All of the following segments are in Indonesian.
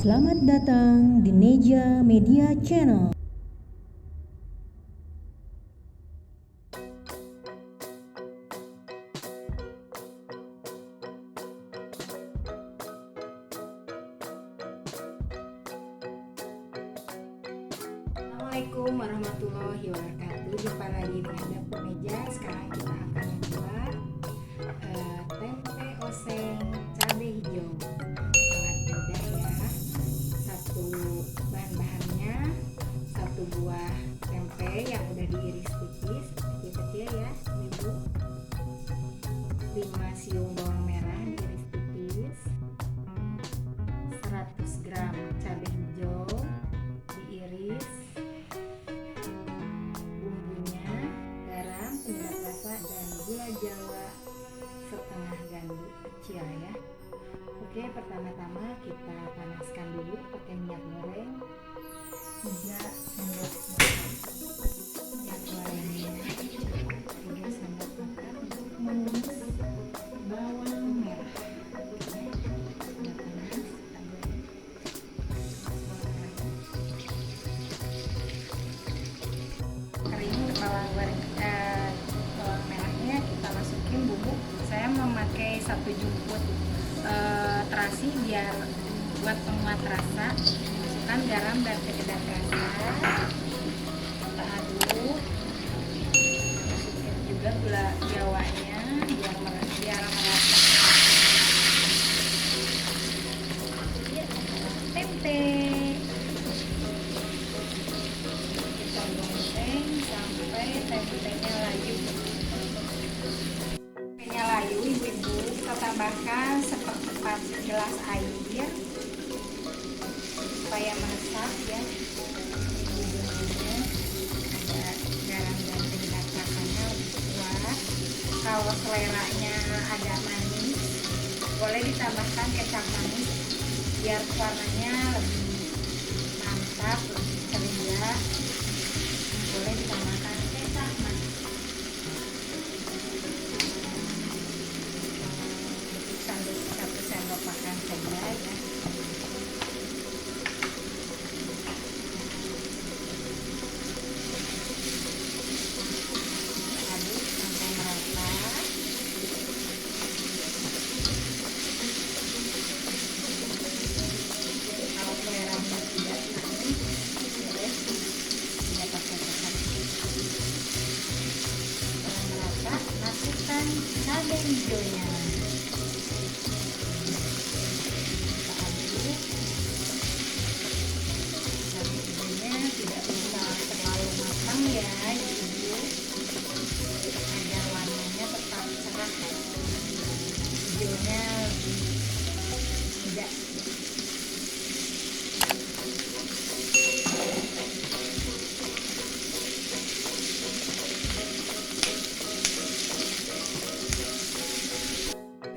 Selamat datang di Neja Media Channel. Assalamualaikum warahmatullahi wabarakatuh. Jumpa lagi dengan Dapur Meja. Sekarang kita akan membuat tempe oseng cabai hijau. Sangat mudah ya. Bahan-bahannya satu buah tempe yang udah diiris tipis, kecil-kecil ya, Ibu. 5 siung bawang merah diiris tipis. 100 gram cabai hijau diiris. Penyedap rasa dan gula jawa setengah gandum kecil ya. Oke, pertama-tama kita panaskan dulu pakai minyak goreng 3 sendok makan. Minyak gorengnya 3 sendok makan untuk menumis bawang merah. Sudah panas, kering bawang goreng. Bawang merahnya kita masukin bumbu. Saya memakai 1 jumput terasi biar buat penguat rasa. Masukkan garam dan penyedap rasa. Kita aduk. Masukin juga gula jawanya biar merata. Tempe. Kita goreng sampai tempenya layu. Tempenya layu, ibu-ibu, kita tambahkan seperempat gelas air supaya meresap ya. Bumbunya ada garam dan penyedap rasanya lebih kuat. Kalau seleranya ada manis, boleh ditambahkan kecap manis biar warnanya lebih mantap, lebih ceria. Boleh ditambahkan kecap manis. Satu sendok makan saja ya. Aduk sampai merata. Kalau seleranya tidak manis, boleh tidak pakai kecap. Setelah merata, masukkan cabai hijaunya. Tidak usah terlalu matang ya, ibu, agar warnanya tetap cerah, hijaunya lebih muda.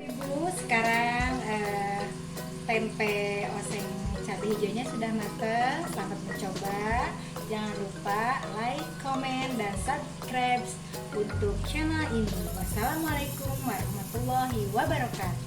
Ibu, sekarang tempe oseng cabai hijaunya sudah matang. Selamat mencoba. Jangan lupa like, comment, dan subscribe untuk channel ini. Wassalamualaikum warahmatullahi wabarakatuh.